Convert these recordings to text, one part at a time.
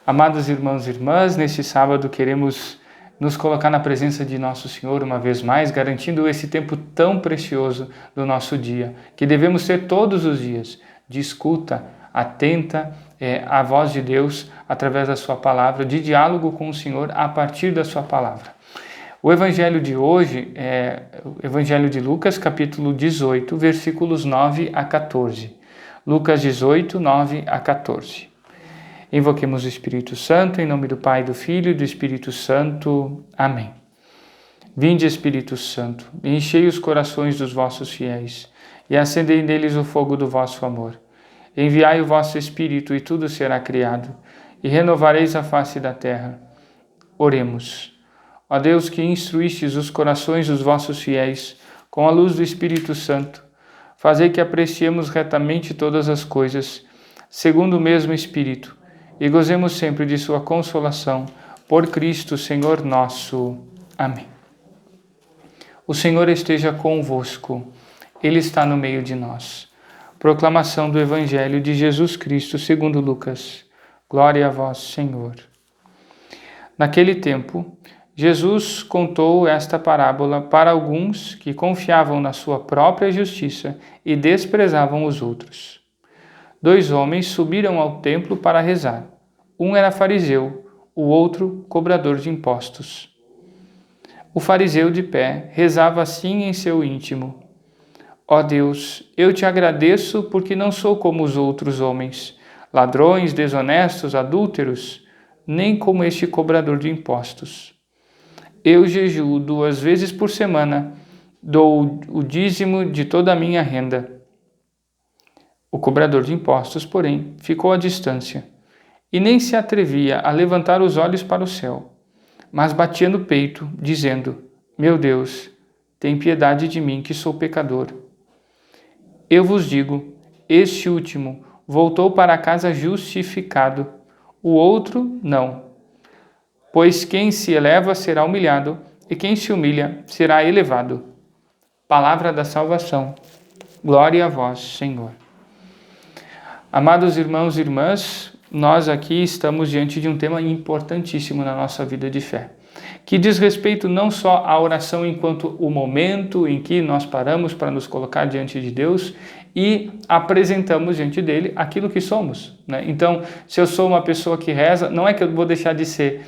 Amados irmãos e irmãs, neste sábado queremos nos colocar na presença de Nosso Senhor uma vez mais, garantindo esse tempo tão precioso do nosso dia, que devemos ter todos os dias, de escuta atenta à voz de Deus através da sua palavra, de diálogo com o Senhor a partir da sua palavra. O evangelho de hoje é o evangelho de Lucas, capítulo 18, versículos 9 a 14. Lucas 18, 9 a 14. Invoquemos o Espírito Santo, em nome do Pai, do Filho e do Espírito Santo. Amém. Vinde, Espírito Santo, enchei os corações dos vossos fiéis e acendei neles o fogo do vosso amor. Enviai o vosso Espírito e tudo será criado, e renovareis a face da terra. Oremos. Ó Deus, que instruístes os corações dos vossos fiéis com a luz do Espírito Santo, fazei que apreciemos retamente todas as coisas, segundo o mesmo Espírito, e gozemos sempre de sua consolação, por Cristo, Senhor nosso. Amém. O Senhor esteja convosco, Ele está no meio de nós. Proclamação do Evangelho de Jesus Cristo segundo Lucas. Glória a vós, Senhor. Naquele tempo, Jesus contou esta parábola para alguns que confiavam na sua própria justiça e desprezavam os outros. 2 homens subiram ao templo para rezar. Um era fariseu, o outro cobrador de impostos. O fariseu de pé rezava assim em seu íntimo: Ó Deus, eu te agradeço porque não sou como os outros homens, ladrões, desonestos, adúlteros, nem como este cobrador de impostos. Eu jejuo 2 vezes por semana, dou o dízimo de toda a minha renda. O cobrador de impostos, porém, ficou à distância e nem se atrevia a levantar os olhos para o céu, mas batia no peito, dizendo: Meu Deus, tem piedade de mim que sou pecador. Eu vos digo, este último voltou para casa justificado, o outro não. Pois quem se eleva será humilhado, e quem se humilha será elevado. Palavra da salvação. Glória a vós, Senhor. Amados irmãos e irmãs, nós aqui estamos diante de um tema importantíssimo na nossa vida de fé, que diz respeito não só à oração enquanto o momento em que nós paramos para nos colocar diante de Deus e apresentamos diante dele aquilo que somos, né? Então, se eu sou uma pessoa que reza, não é que eu vou deixar de ser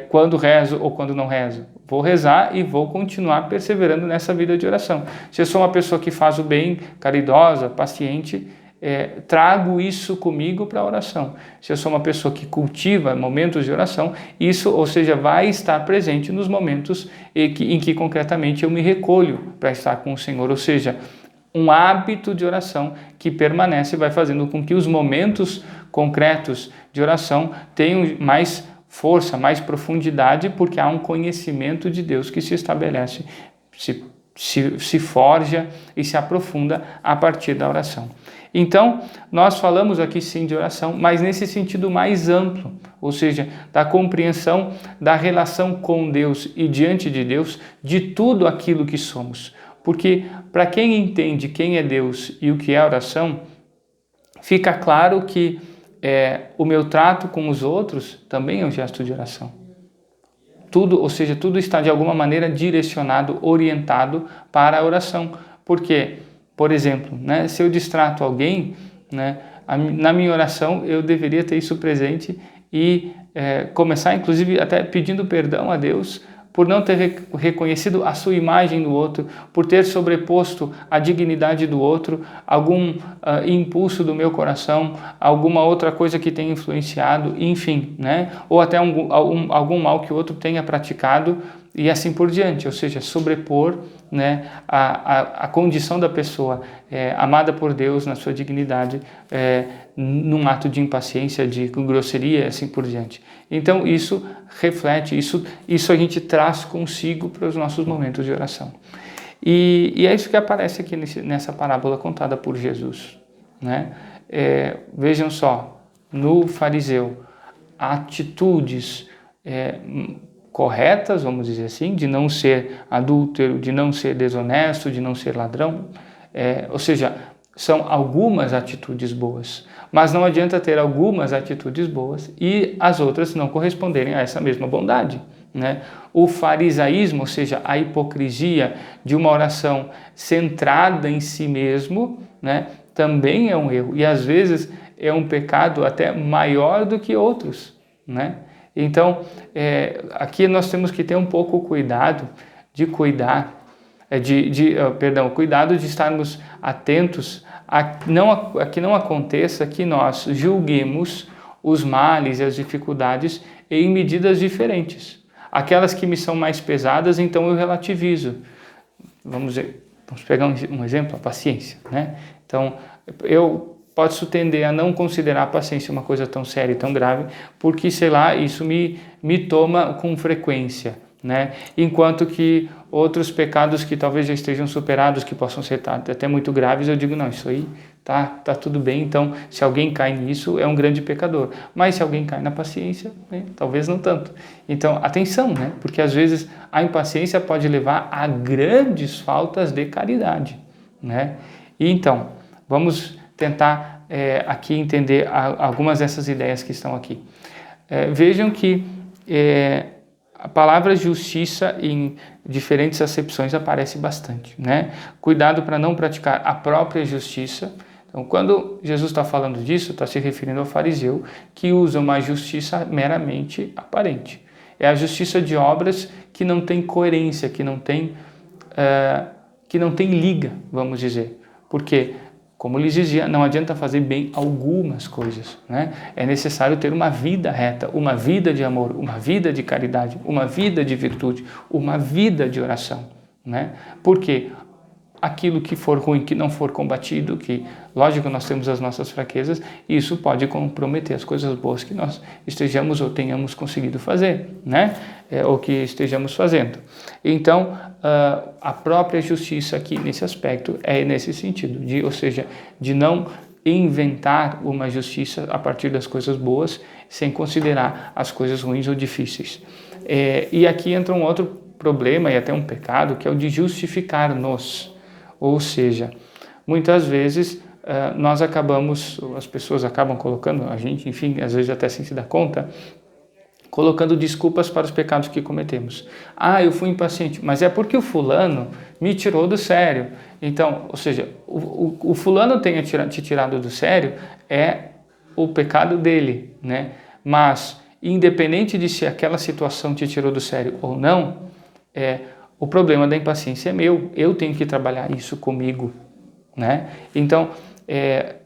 quando rezo ou quando não rezo. Vou rezar e vou continuar perseverando nessa vida de oração. Se eu sou uma pessoa que faz o bem, caridosa, paciente, trago isso comigo para a oração. Se eu sou uma pessoa que cultiva momentos de oração, isso, ou seja, vai estar presente nos momentos em que concretamente eu me recolho para estar com o Senhor, ou seja, um hábito de oração que permanece e vai fazendo com que os momentos concretos de oração tenham mais força, mais profundidade, porque há um conhecimento de Deus que se estabelece, se forja e se aprofunda a partir da oração. Então, nós falamos aqui sim de oração, mas nesse sentido mais amplo, ou seja, da compreensão da relação com Deus e diante de Deus, de tudo aquilo que somos. Porque para quem entende quem é Deus e o que é oração, fica claro que o meu trato com os outros também é um gesto de oração. Tudo, ou seja, tudo está de alguma maneira direcionado, orientado para a oração. Porque, por exemplo, né, se eu distrato alguém, né, na minha oração eu deveria ter isso presente e começar, inclusive, até pedindo perdão a Deus por não ter reconhecido a sua imagem no outro, por ter sobreposto a dignidade do outro, algum impulso do meu coração, alguma outra coisa que tenha influenciado, enfim, né? Ou até algum mal que o outro tenha praticado e assim por diante, ou seja, sobrepor, né, a condição da pessoa amada por Deus na sua dignidade, num ato de impaciência, de grosseria e assim por diante. Então isso reflete, isso a gente traz consigo para os nossos momentos de oração. E é isso que aparece aqui nessa parábola contada por Jesus, né? Vejam só, no fariseu, atitudes corretas, vamos dizer assim, de não ser adúltero, de não ser desonesto, de não ser ladrão, ou seja, são algumas atitudes boas, mas não adianta ter algumas atitudes boas e as outras não corresponderem a essa mesma bondade, né? O farisaísmo, ou seja, a hipocrisia de uma oração centrada em si mesmo, né, também é um erro e às vezes é um pecado até maior do que outros, né? Então, aqui nós temos que ter um pouco cuidado de cuidar, cuidado de estarmos atentos a que não aconteça que nós julguemos os males e as dificuldades em medidas diferentes. Aquelas que me são mais pesadas, então eu relativizo. Vamos pegar um exemplo, a paciência, né? Então, eu posso tender a não considerar a paciência uma coisa tão séria e tão grave, porque, sei lá, isso me toma com frequência, né? Enquanto que outros pecados que talvez já estejam superados, que possam ser até muito graves, eu digo, não, isso aí tá tudo bem, então se alguém cai nisso é um grande pecador, mas se alguém cai na paciência, né, talvez não tanto. Então, atenção, né? Porque às vezes a impaciência pode levar a grandes faltas de caridade, né? E então, vamos tentar aqui entender algumas dessas ideias que estão aqui. Vejam que a palavra justiça em diferentes acepções aparece bastante, né? Cuidado para não praticar a própria justiça. Então, quando Jesus está falando disso, está se referindo ao fariseu que usa uma justiça meramente aparente. É a justiça de obras que não tem coerência, que não tem liga, vamos dizer. Porque, como lhes dizia, não adianta fazer bem algumas coisas, né? É necessário ter uma vida reta, uma vida de amor, uma vida de caridade, uma vida de virtude, uma vida de oração, né? Porque aquilo que for ruim, que não for combatido, que, lógico, nós temos as nossas fraquezas, isso pode comprometer as coisas boas que nós estejamos ou tenhamos conseguido fazer, né? Ou que estejamos fazendo. Então, a própria justiça aqui, nesse aspecto, é nesse sentido, ou seja, de não inventar uma justiça a partir das coisas boas, sem considerar as coisas ruins ou difíceis. E aqui entra um outro problema e até um pecado, que é o de justificar-nos. Ou seja, muitas vezes as pessoas acabam colocando, a gente, enfim, às vezes até sem se dar conta, colocando desculpas para os pecados que cometemos. Eu fui impaciente, mas é porque o fulano me tirou do sério. Então, ou seja, o fulano tenha te tirado do sério é o pecado dele, né? Mas, independente de se aquela situação te tirou do sério ou não, o problema da impaciência é meu, eu tenho que trabalhar isso comigo, né? Então,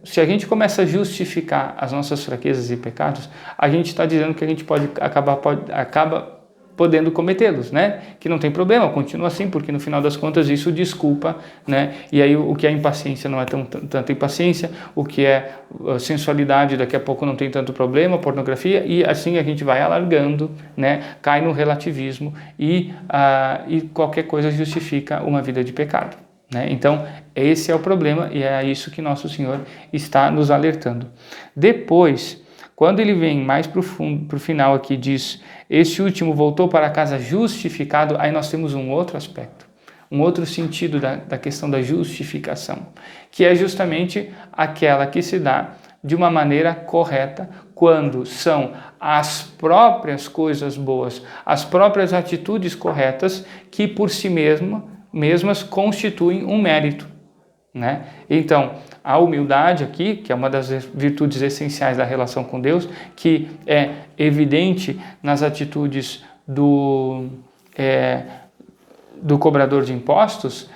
se a gente começa a justificar as nossas fraquezas e pecados, a gente está dizendo que a gente acaba podendo cometê-los, né? Que não tem problema, continua assim, porque no final das contas isso desculpa, né? E aí o que é impaciência não é tanta impaciência, o que é sensualidade daqui a pouco não tem tanto problema, pornografia, e assim a gente vai alargando, né? Cai no relativismo e qualquer coisa justifica uma vida de pecado, né? Então esse é o problema e é isso que Nosso Senhor está nos alertando. Depois, quando ele vem mais para o final aqui, diz, este último voltou para casa justificado, aí nós temos um outro aspecto, um outro sentido da questão da justificação, que é justamente aquela que se dá de uma maneira correta, quando são as próprias coisas boas, as próprias atitudes corretas, que por si mesmas constituem um mérito, né? Então, a humildade aqui, que é uma das virtudes essenciais da relação com Deus, que é evidente nas atitudes do cobrador de impostos,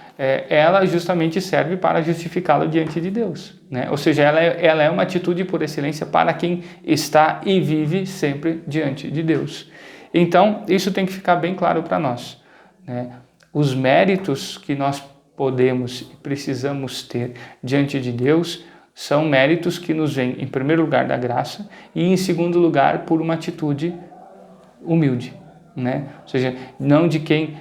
ela justamente serve para justificá-lo diante de Deus, né? Ou seja, ela é uma atitude por excelência para quem está e vive sempre diante de Deus. Então, isso tem que ficar bem claro para nós, né? Os méritos que nós podemos e precisamos ter diante de Deus são méritos que nos vêm, em primeiro lugar, da graça e, em segundo lugar, por uma atitude humilde, né? Ou seja, não de quem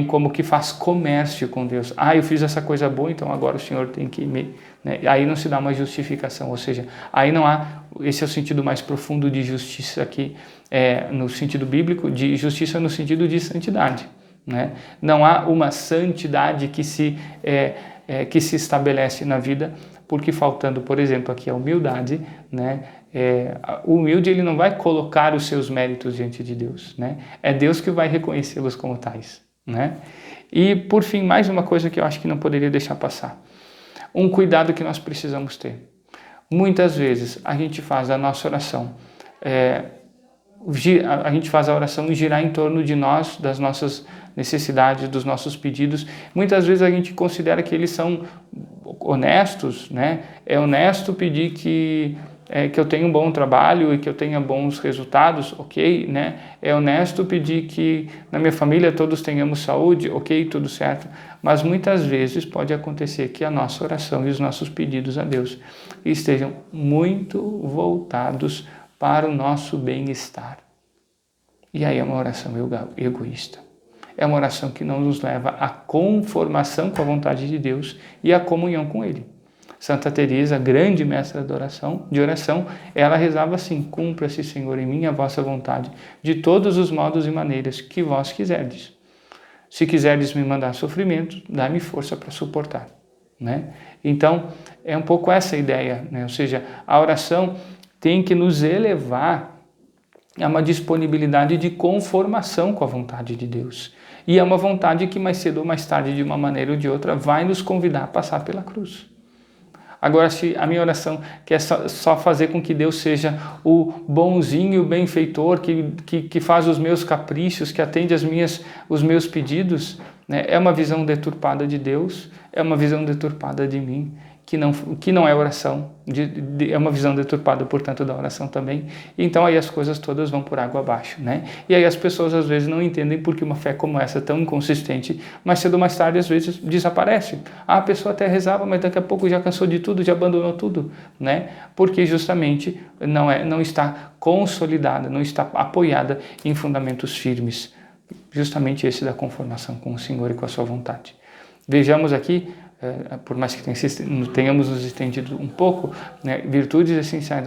como que faz comércio com Deus. Eu fiz essa coisa boa, então agora o Senhor tem que me... Né? Aí não se dá uma justificação, ou seja, aí não há... Esse é o sentido mais profundo de justiça aqui, no sentido bíblico, de justiça no sentido de santidade, né? Não há uma santidade que se que se estabelece na vida, porque faltando, por exemplo, aqui a humildade, né? O humilde, ele não vai colocar os seus méritos diante de Deus, né? É Deus que vai reconhecê-los como tais, né? E, por fim, mais uma coisa que eu acho que não poderia deixar passar. Um cuidado que nós precisamos ter. Muitas vezes a gente faz a nossa oração, a gente faz a oração girar em torno de nós, das nossas necessidades, dos nossos pedidos. Muitas vezes a gente considera que eles são honestos, né? É honesto pedir que eu tenha um bom trabalho e que eu tenha bons resultados, ok, né? É honesto pedir que na minha família todos tenhamos saúde, ok, tudo certo. Mas muitas vezes pode acontecer que a nossa oração e os nossos pedidos a Deus estejam muito voltados para o nosso bem-estar. E aí é uma oração egoísta. É uma oração que não nos leva à conformação com a vontade de Deus e à comunhão com Ele. Santa Teresa, grande mestra de oração, ela rezava assim: cumpra-se, Senhor, em mim a vossa vontade, de todos os modos e maneiras que vós quiserdes. Se quiserdes me mandar sofrimento, dá-me força para suportar, né? Então, é um pouco essa a ideia, né? Ou seja, a oração tem que nos elevar a uma disponibilidade de conformação com a vontade de Deus. E é uma vontade que mais cedo ou mais tarde, de uma maneira ou de outra, vai nos convidar a passar pela cruz. Agora, se a minha oração quer só fazer com que Deus seja o bonzinho, o benfeitor, que faz os meus caprichos, que atende os meus pedidos, né? É uma visão deturpada de Deus, é uma visão deturpada de mim, que não é oração, é uma visão deturpada, portanto, da oração também. Então aí as coisas todas vão por água abaixo, né? E aí as pessoas às vezes não entendem por que uma fé como essa, tão inconsistente, mais cedo ou mais tarde às vezes desaparece. A pessoa até rezava, mas daqui a pouco já cansou de tudo, já abandonou tudo, né? Porque justamente não está consolidada, não está apoiada em fundamentos firmes. Justamente esse da conformação com o Senhor e com a sua vontade. Vejamos aqui, por mais que tenhamos nos estendido um pouco, né, virtudes essenciais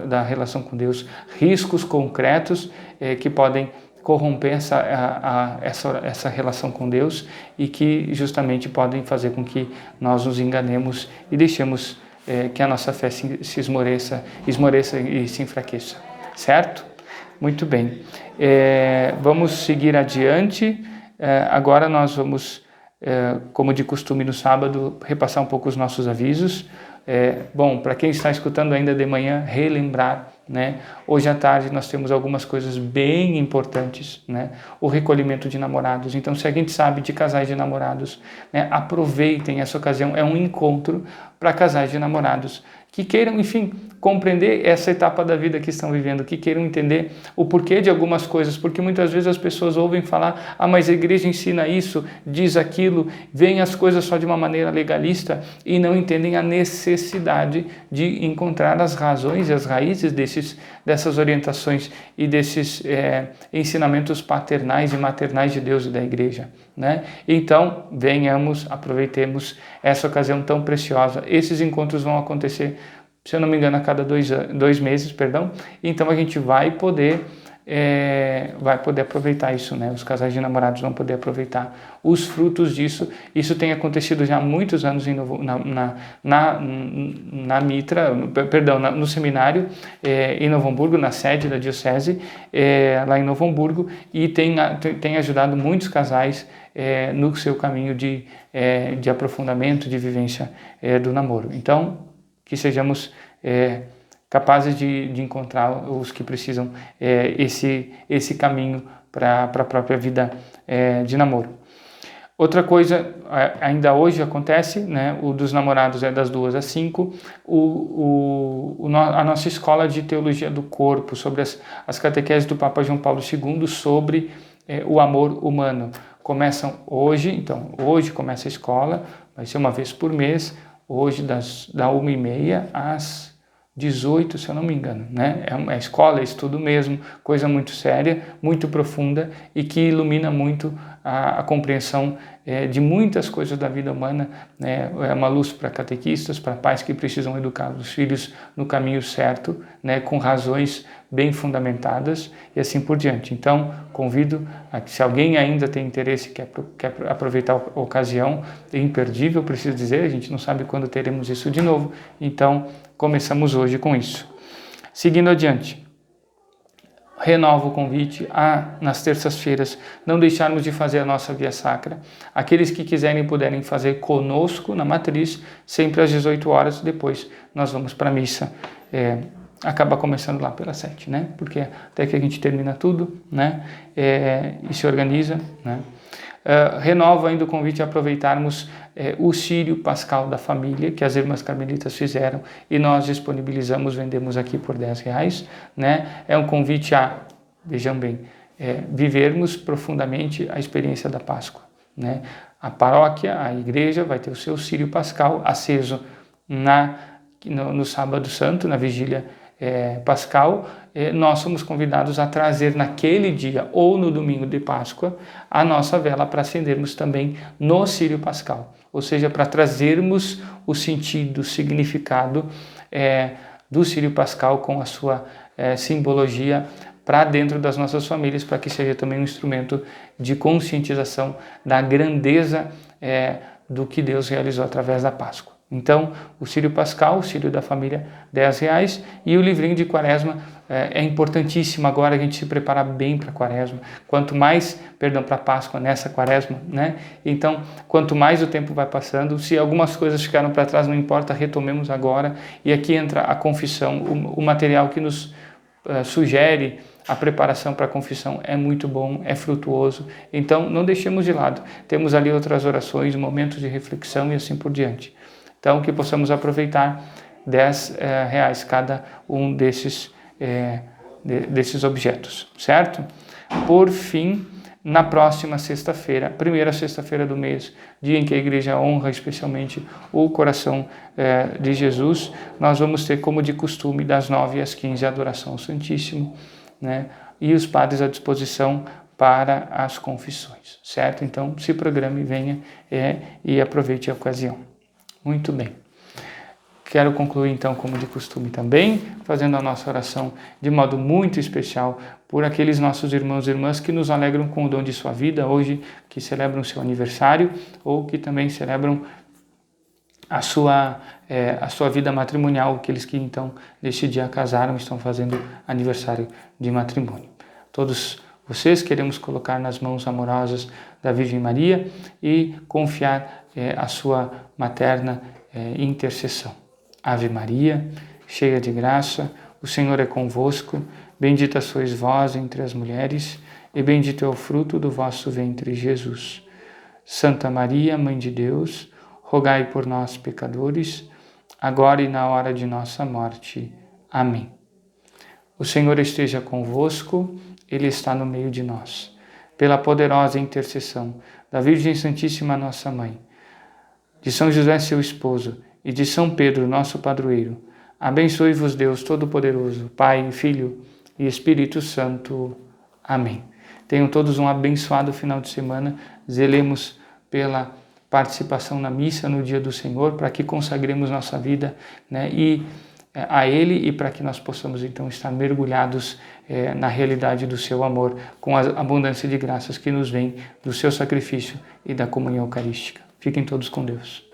da relação com Deus, riscos concretos que podem corromper essa relação com Deus e que justamente podem fazer com que nós nos enganemos e deixemos que a nossa fé se esmoreça e se enfraqueça. Certo? Muito bem. Vamos seguir adiante. Agora nós vamos, como de costume no sábado, repassar um pouco os nossos avisos. Bom, para quem está escutando ainda de manhã, relembrar, né? Hoje à tarde nós temos algumas coisas bem importantes, né? O recolhimento de namorados. Então, se a gente sabe de casais de namorados, né, aproveitem essa ocasião. É um encontro para casais de namorados que queiram, enfim, compreender essa etapa da vida que estão vivendo, que queiram entender o porquê de algumas coisas, porque muitas vezes as pessoas ouvem falar: ah, mas a igreja ensina isso, diz aquilo, veem as coisas só de uma maneira legalista e não entendem a necessidade de encontrar as razões e as raízes dessas orientações e desses ensinamentos paternais e maternais de Deus e da igreja, né? Então, venhamos, aproveitemos essa ocasião tão preciosa. Esses encontros vão acontecer, se eu não me engano, a cada 2 meses, então a gente vai poder aproveitar isso, né? Os casais de namorados vão poder aproveitar os frutos disso. Isso tem acontecido já há muitos anos na Mitra, no seminário em Novo Hamburgo, na sede da diocese, lá em Novo Hamburgo, e tem ajudado muitos casais no seu caminho de aprofundamento, de vivência do namoro. Então, que sejamos capazes de encontrar os que precisam esse caminho para a própria vida de namoro. Outra coisa, ainda hoje acontece, né, o dos namorados é das 2 às 5, a nossa escola de teologia do corpo, sobre as catequeses do Papa João Paulo II sobre o amor humano. Começam hoje, então hoje começa a escola, vai ser uma vez por mês, hoje da 1h30 às 18, se eu não me engano, né? É uma escola, é estudo mesmo, coisa muito séria, muito profunda e que ilumina muito a compreensão de muitas coisas da vida humana, né? É uma luz para catequistas, para pais que precisam educar os filhos no caminho certo, né? Com razões bem fundamentadas e assim por diante. Então, convido a que, se alguém ainda tem interesse, quer aproveitar a ocasião, é imperdível, preciso dizer, a gente não sabe quando teremos isso de novo, então começamos hoje com isso. Seguindo adiante, renovo o convite a, nas terças-feiras, não deixarmos de fazer a nossa via sacra. Aqueles que quiserem e puderem fazer conosco na matriz, sempre às 18 horas, depois nós vamos para a missa. Acaba começando lá pelas 7, né? Porque até que a gente termina tudo, né? E se organiza, né? Renovo ainda o convite a aproveitarmos o Círio Pascal da família, que as irmãs carmelitas fizeram e nós disponibilizamos, vendemos aqui por R$10, né? É um convite a, vejam bem, vivermos profundamente a experiência da Páscoa, né? A paróquia, a igreja vai ter o seu Círio Pascal aceso no Sábado Santo, na vigília pascal. Nós somos convidados a trazer naquele dia ou no domingo de Páscoa a nossa vela para acendermos também no Círio Pascal, ou seja, para trazermos o sentido, o significado do Círio Pascal com a sua simbologia para dentro das nossas famílias, para que seja também um instrumento de conscientização da grandeza do que Deus realizou através da Páscoa. Então, o Círio Pascal, o Círio da família, R$10, e o livrinho de Quaresma é importantíssimo. Agora a gente se prepara bem para a Quaresma. Quanto mais, para a Páscoa nessa Quaresma, né? Então, quanto mais o tempo vai passando, se algumas coisas ficaram para trás, não importa, retomemos agora. E aqui entra a confissão, o material que nos sugere a preparação para a confissão é muito bom, é frutuoso. Então, não deixemos de lado. Temos ali outras orações, momentos de reflexão e assim por diante. Então, que possamos aproveitar R$10 cada um desses objetos, certo? Por fim, na próxima sexta-feira, primeira sexta-feira do mês, dia em que a igreja honra especialmente o coração de Jesus, nós vamos ter, como de costume, das 9 às 15, a adoração ao Santíssimo, né? E os padres à disposição para as confissões, certo? Então, se programe, venha e aproveite a ocasião. Muito bem. Quero concluir então, como de costume também, fazendo a nossa oração de modo muito especial por aqueles nossos irmãos e irmãs que nos alegram com o dom de sua vida hoje, que celebram seu aniversário ou que também celebram a sua vida matrimonial, aqueles que então neste dia casaram, estão fazendo aniversário de matrimônio. Todos vocês queremos colocar nas mãos amorosas da Virgem Maria e confiar a sua materna intercessão. Ave Maria, cheia de graça, o Senhor é convosco, bendita sois vós entre as mulheres, e bendito é o fruto do vosso ventre, Jesus. Santa Maria, Mãe de Deus, rogai por nós, pecadores, agora e na hora de nossa morte. Amém. O Senhor esteja convosco, Ele está no meio de nós. Pela poderosa intercessão da Virgem Santíssima, nossa Mãe, de São José, seu esposo, e de São Pedro, nosso padroeiro, abençoe-vos Deus Todo-Poderoso, Pai, Filho e Espírito Santo. Amém. Tenham todos um abençoado final de semana. Zelemos pela participação na missa no dia do Senhor, para que consagremos nossa vida, né, a Ele e para que nós possamos então estar mergulhados na realidade do seu amor, com a abundância de graças que nos vem do seu sacrifício e da comunhão eucarística. Fiquem todos com Deus.